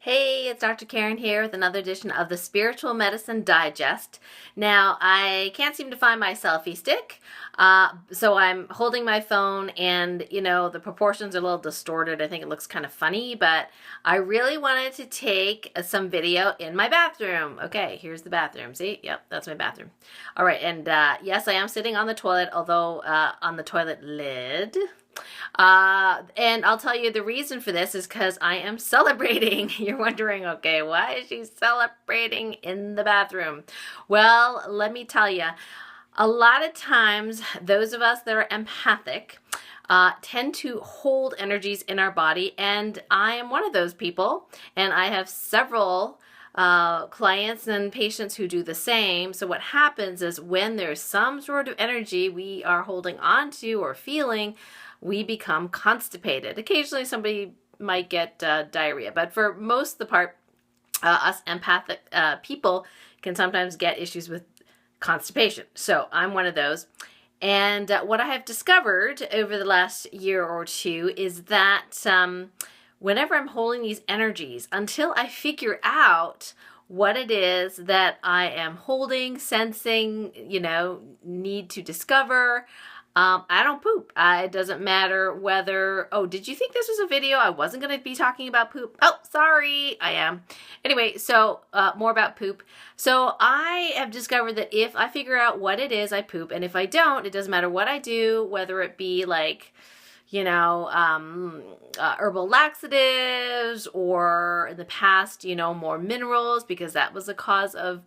Hey, it's Dr. Karen here with another edition of the Spiritual Medicine Digest. Now, I can't seem to find my selfie stick, so I'm holding my phone and, the proportions are a little distorted. I think it looks kind of funny, but I really wanted to take some video in my bathroom. Okay, here's the bathroom. See? Yep, that's my bathroom. All right, and yes, I am sitting on the toilet, although on the toilet lid. And I'll tell you the reason for this is because I am celebrating. You're wondering, okay, why is she celebrating in the bathroom? Well, let me tell you, a lot of times those of us that are empathic tend to hold energies in our body, and I am one of those people, and I have several clients and patients who do the same. So what happens is when there's some sort of energy we are holding on to or feeling, we become constipated. Occasionally somebody might get diarrhea, but for most of the part, us empathic people can sometimes get issues with constipation. So I'm one of those. And what I have discovered over the last year or two is that whenever I'm holding these energies, until I figure out what it is that I am holding, sensing, need to discover, I don't poop. It doesn't matter whether, oh, did you think this was a video? I wasn't going to be talking about poop. Oh, sorry, I am. Anyway, so more about poop. So I have discovered that if I figure out what it is, I poop. And if I don't, it doesn't matter what I do, whether it be like, herbal laxatives, or in the past, more minerals, because that was a cause of,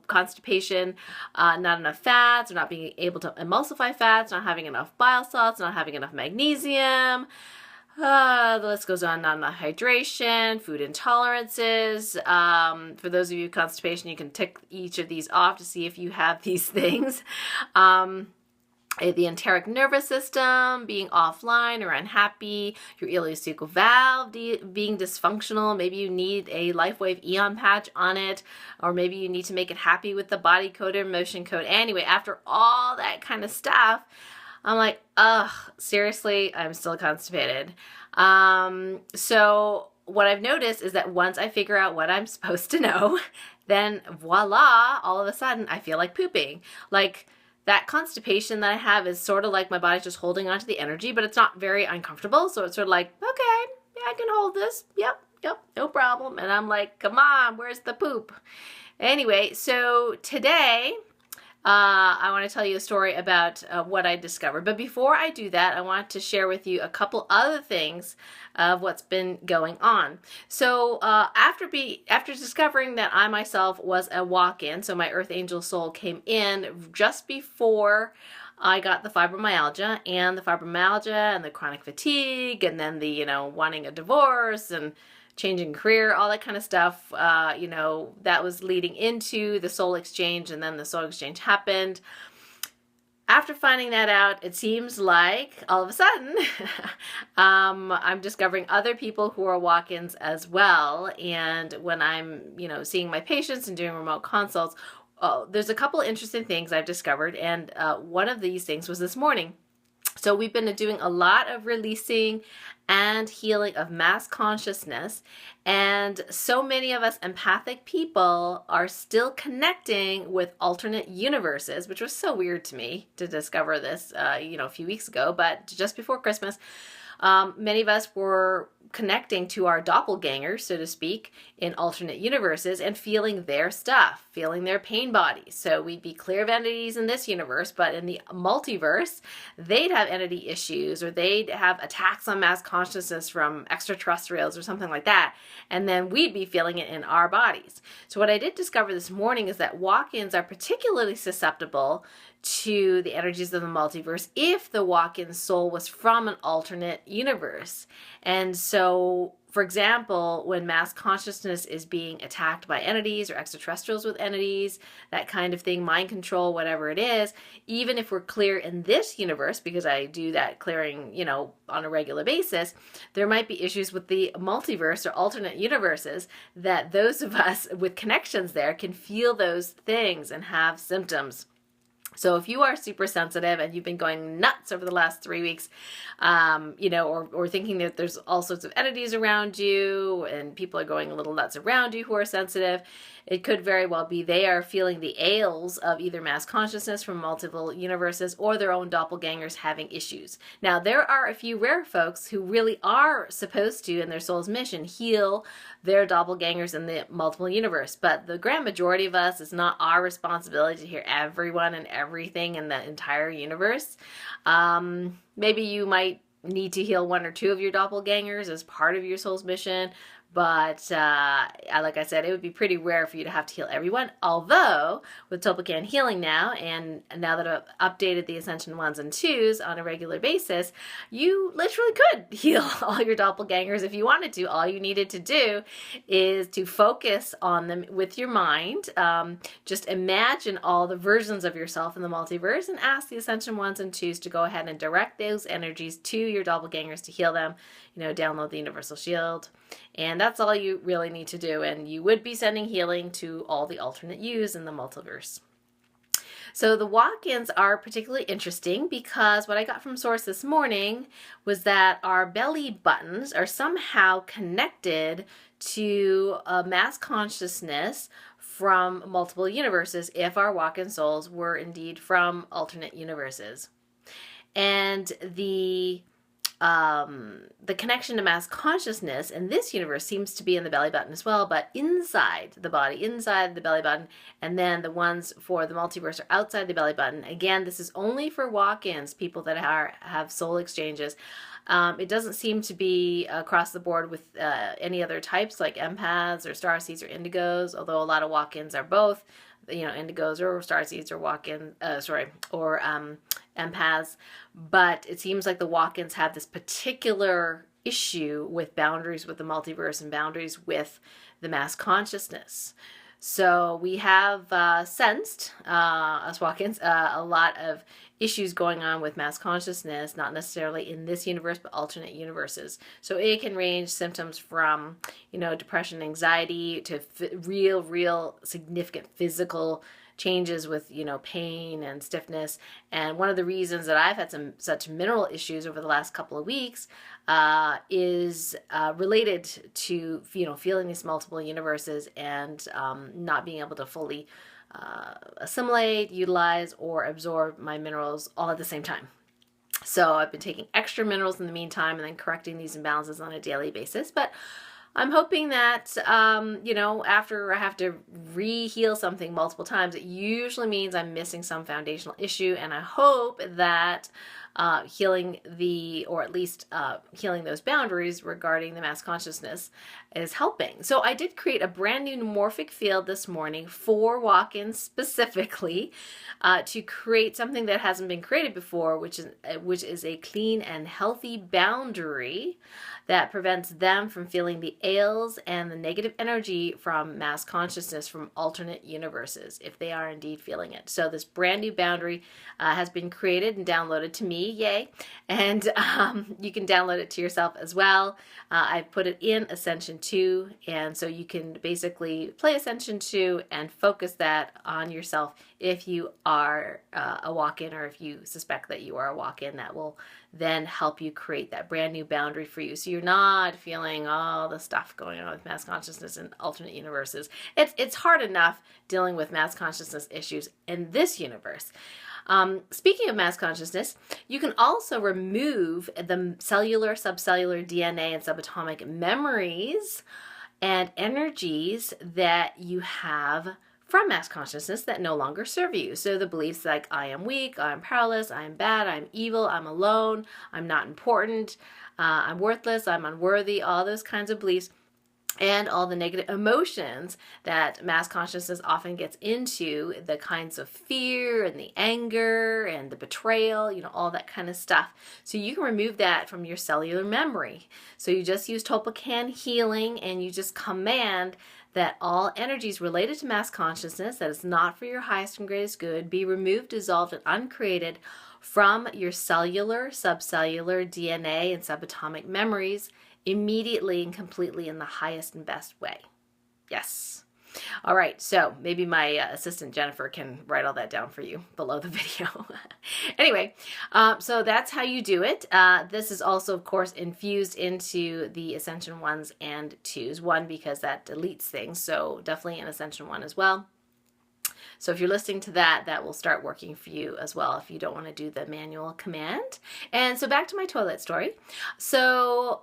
constipation, not enough fats, or not being able to emulsify fats, not having enough bile salts, not having enough magnesium. The list goes on, not enough hydration, food intolerances. For those of you with constipation, you can tick each of these off to see if you have these things. The enteric nervous system being offline or unhappy, your ileocecal valve being dysfunctional, maybe you need a LifeWave Eon patch on it, or maybe you need to make it happy with the body code or motion code. Anyway, after all that kind of stuff, I'm like, ugh, seriously, I'm still constipated. So what I've noticed is that once I figure out what I'm supposed to know, then voila, all of a sudden I feel like pooping. Like, that constipation that I have is sort of like my body's just holding onto the energy, but it's not very uncomfortable. So it's sort of like, okay, yeah, I can hold this. Yep, no problem. And I'm like, come on, where's the poop? Anyway, so today, I want to tell you a story about what I discovered. But before I do that, I want to share with you a couple other things of what's been going on. So after discovering that I myself was a walk-in, so my Earth Angel soul came in just before I got the fibromyalgia and the chronic fatigue, and then the, wanting a divorce and changing career, all that kind of stuff, that was leading into the soul exchange, and then the soul exchange happened. After finding that out, it seems like all of a sudden I'm discovering other people who are walk-ins as well. And when I'm, seeing my patients and doing remote consults, there's a couple of interesting things I've discovered. And one of these things was this morning. So we've been doing a lot of releasing and healing of mass consciousness, and so many of us empathic people are still connecting with alternate universes, which was so weird to me to discover this, a few weeks ago, but just before Christmas, many of us were connecting to our doppelgangers, so to speak, in alternate universes and feeling their stuff, feeling their pain bodies. So we'd be clear of entities in this universe, but in the multiverse, they'd have entity issues, or they'd have attacks on mass consciousness from extraterrestrials or something like that. And then we'd be feeling it in our bodies. So what I did discover this morning is that walk-ins are particularly susceptible to the energies of the multiverse if the walk-in soul was from an alternate universe. And so, for example, when mass consciousness is being attacked by entities or extraterrestrials with entities, that kind of thing, mind control, whatever it is, even if we're clear in this universe, because I do that clearing, on a regular basis, there might be issues with the multiverse or alternate universes that those of us with connections there can feel those things and have symptoms. So if you are super sensitive and you've been going nuts over the last 3 weeks, or thinking that there's all sorts of entities around you and people are going a little nuts around you who are sensitive, it could very well be they are feeling the ails of either mass consciousness from multiple universes or their own doppelgangers having issues. Now, there are a few rare folks who really are supposed to, in their soul's mission, heal their doppelgangers in the multiple universe. But the grand majority of us, it's not our responsibility to hear everyone and everything in the entire universe. Maybe you might need to heal one or two of your doppelgangers as part of your soul's mission. But like I said, it would be pretty rare for you to have to heal everyone. Although, with doppelganger healing now, and now that I've updated the Ascension 1s and 2s on a regular basis, you literally could heal all your doppelgangers if you wanted to. All you needed to do is to focus on them with your mind. Just imagine all the versions of yourself in the multiverse and ask the Ascension 1s and 2s to go ahead and direct those energies to your doppelgangers to heal them. Download the Universal Shield. And that's all you really need to do. And you would be sending healing to all the alternate yous in the multiverse. So the walk-ins are particularly interesting because what I got from Source this morning was that our belly buttons are somehow connected to a mass consciousness from multiple universes if our walk-in souls were indeed from alternate universes. And the connection to mass consciousness in this universe seems to be in the belly button as well, but inside the body, inside the belly button, and then the ones for the multiverse are outside the belly button. Again, this is only for walk-ins, people that have soul exchanges. It doesn't seem to be across the board with any other types like empaths or starseeds or indigos, although a lot of walk-ins are both. Indigos or starseeds or empaths, but it seems like the walk-ins have this particular issue with boundaries with the multiverse and boundaries with the mass consciousness. So we have sensed, us walk-ins, a lot of issues going on with mass consciousness, not necessarily in this universe, but alternate universes. So it can range symptoms from, depression, anxiety, to real significant physical changes with, pain and stiffness. And one of the reasons that I've had such mineral issues over the last couple of weeks is related to, feeling these multiple universes and not being able to fully assimilate, utilize, or absorb my minerals all at the same time. So I've been taking extra minerals in the meantime and then correcting these imbalances on a daily basis. But I'm hoping that, after I have to re-heal something multiple times, it usually means I'm missing some foundational issue. And I hope that healing healing those boundaries regarding the mass consciousness is helping. So I did create a brand new morphic field this morning for walk-ins specifically to create something that hasn't been created before, which is a clean and healthy boundary that prevents them from feeling the ails and the negative energy from mass consciousness from alternate universes, if they are indeed feeling it. So this brand new boundary has been created and downloaded to me, yay, and you can download it to yourself as well. I've put it in Ascension 2, and so you can basically play Ascension 2 and focus that on yourself if you are a walk-in, or if you suspect that you are a walk-in. That will then help you create that brand new boundary for you, so you're not feeling all the stuff going on with mass consciousness in alternate universes. It's hard enough dealing with mass consciousness issues in this universe. Speaking of mass consciousness, you can also remove the cellular, subcellular DNA and subatomic memories and energies that you have from mass consciousness that no longer serve you. So the beliefs like I am weak, I am powerless, I am bad, I am evil, I'm alone, I'm not important, I'm worthless, I'm unworthy, all those kinds of beliefs, and all the negative emotions that mass consciousness often gets into, the kinds of fear and the anger and the betrayal, all that kind of stuff. So you can remove that from your cellular memory. So you just use doppelgänger healing, and you just command that all energies related to mass consciousness that is not for your highest and greatest good be removed, dissolved, and uncreated from your cellular, subcellular, DNA, and subatomic memories immediately and completely in the highest and best way. Yes. All right, so maybe my assistant Jennifer can write all that down for you below the video. Anyway, so that's how you do it. This is also, of course, infused into the Ascension 1s and 2s. 1 because that deletes things, so definitely an Ascension 1 as well. So if you're listening to that, that will start working for you as well if you don't want to do the manual command. And so back to my toilet story. So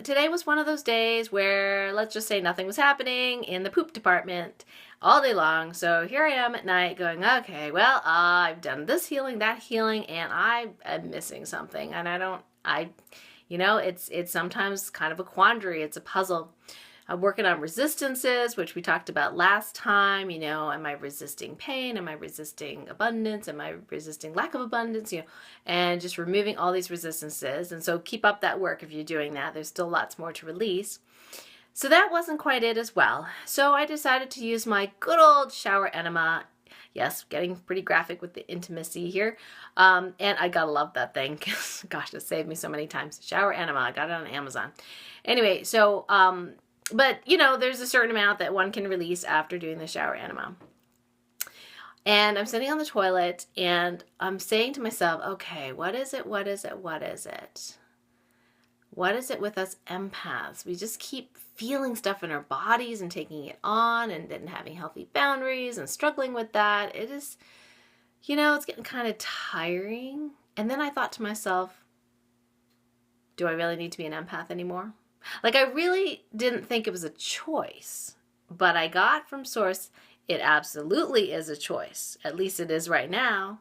today was one of those days where, let's just say, nothing was happening in the poop department all day long. So here I am at night going, okay, well, I've done this healing, that healing, and I am missing something. And it's sometimes kind of a quandary. It's a puzzle. I'm working on resistances, which we talked about last time. Am I resisting pain? Am I resisting abundance? Am I resisting lack of abundance? And just removing all these resistances. And so keep up that work if you're doing that. There's still lots more to release. So that wasn't quite it as well. So I decided to use my good old shower enema. Yes, getting pretty graphic with the intimacy here. And I gotta love that thing because, gosh, it saved me so many times. Shower enema. I got it on Amazon. Anyway, so... But, there's a certain amount that one can release after doing the shower enema. And I'm sitting on the toilet and I'm saying to myself, okay, what is it? What is it? What is it? What is it with us empaths? We just keep feeling stuff in our bodies and taking it on and then having healthy boundaries and struggling with that. It is, it's getting kind of tiring. And then I thought to myself, do I really need to be an empath anymore? Like, I really didn't think it was a choice, but I got from Source, it absolutely is a choice. At least it is right now.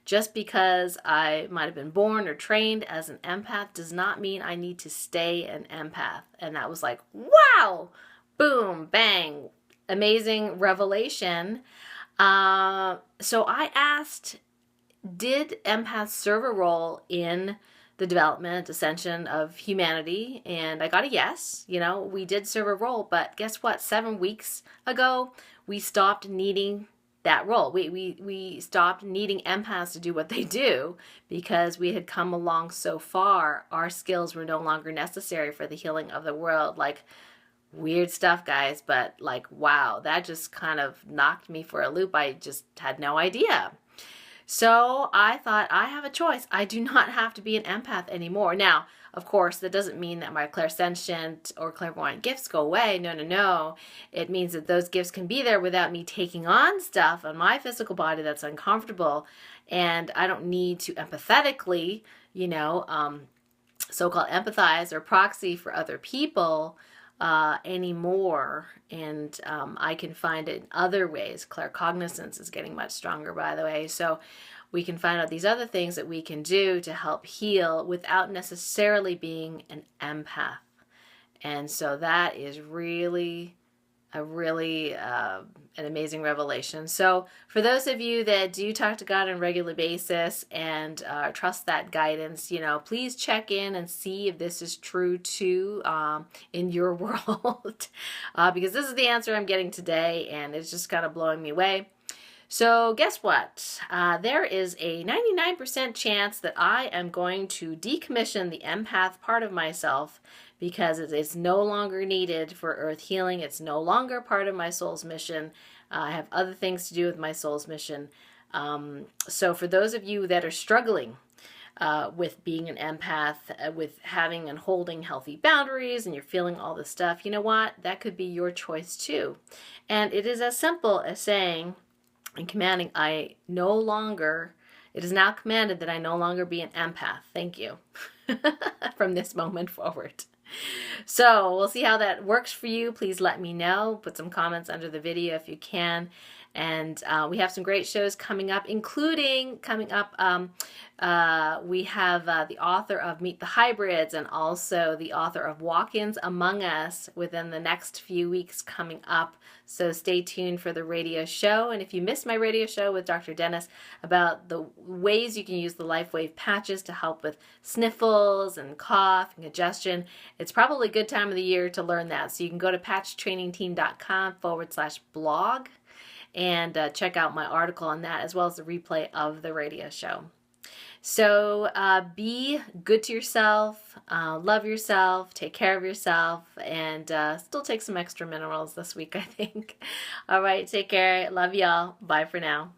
Just because I might have been born or trained as an empath does not mean I need to stay an empath. And that was like, wow, boom, bang, amazing revelation. So I asked, did empaths serve a role in the development, ascension of humanity? And I got a yes. We did serve a role, but guess what? 7 weeks ago, we stopped needing that role. We stopped needing empaths to do what they do because we had come along so far. Our skills were no longer necessary for the healing of the world. Like, weird stuff, guys, but like, wow, that just kind of knocked me for a loop. I just had no idea. So I thought, I have a choice. I do not have to be an empath anymore. Now, of course, that doesn't mean that my clairsentient or clairvoyant gifts go away. No, no, no. It means that those gifts can be there without me taking on stuff on my physical body that's uncomfortable. And I don't need to empathetically, so-called empathize or proxy for other people anymore. And I can find it in other ways. Claircognizance is getting much stronger, by the way. So we can find out these other things that we can do to help heal without necessarily being an empath. And so that is really an amazing revelation. So for those of you that do talk to God on a regular basis and trust that guidance, please check in and see if this is true too in your world, because this is the answer I'm getting today, and it's just kind of blowing me away. So guess what? There is a 99% chance that I am going to decommission the empath part of myself because it is no longer needed for earth healing. It's no longer part of my soul's mission. I have other things to do with my soul's mission. So for those of you that are struggling with being an empath, with having and holding healthy boundaries, and you're feeling all this stuff, you know what? That could be your choice too. And it is as simple as saying and commanding, it is now commanded that I no longer be an empath. Thank you. From this moment forward. So we'll see how that works for you. Please let me know. Put some comments under the video if you can. And we have some great shows coming up, including coming up, we have the author of Meet the Hybrids and also the author of Walk-ins Among Us within the next few weeks coming up. So stay tuned for the radio show. And if you missed my radio show with Dr. Dennis about the ways you can use the LifeWave patches to help with sniffles and cough and congestion, it's probably a good time of the year to learn that. So you can go to patchtrainingteam.com/blog and check out my article on that, as well as the replay of the radio show. So be good to yourself, love yourself, take care of yourself, and still take some extra minerals this week, I think. All right, take care. Love y'all. Bye for now.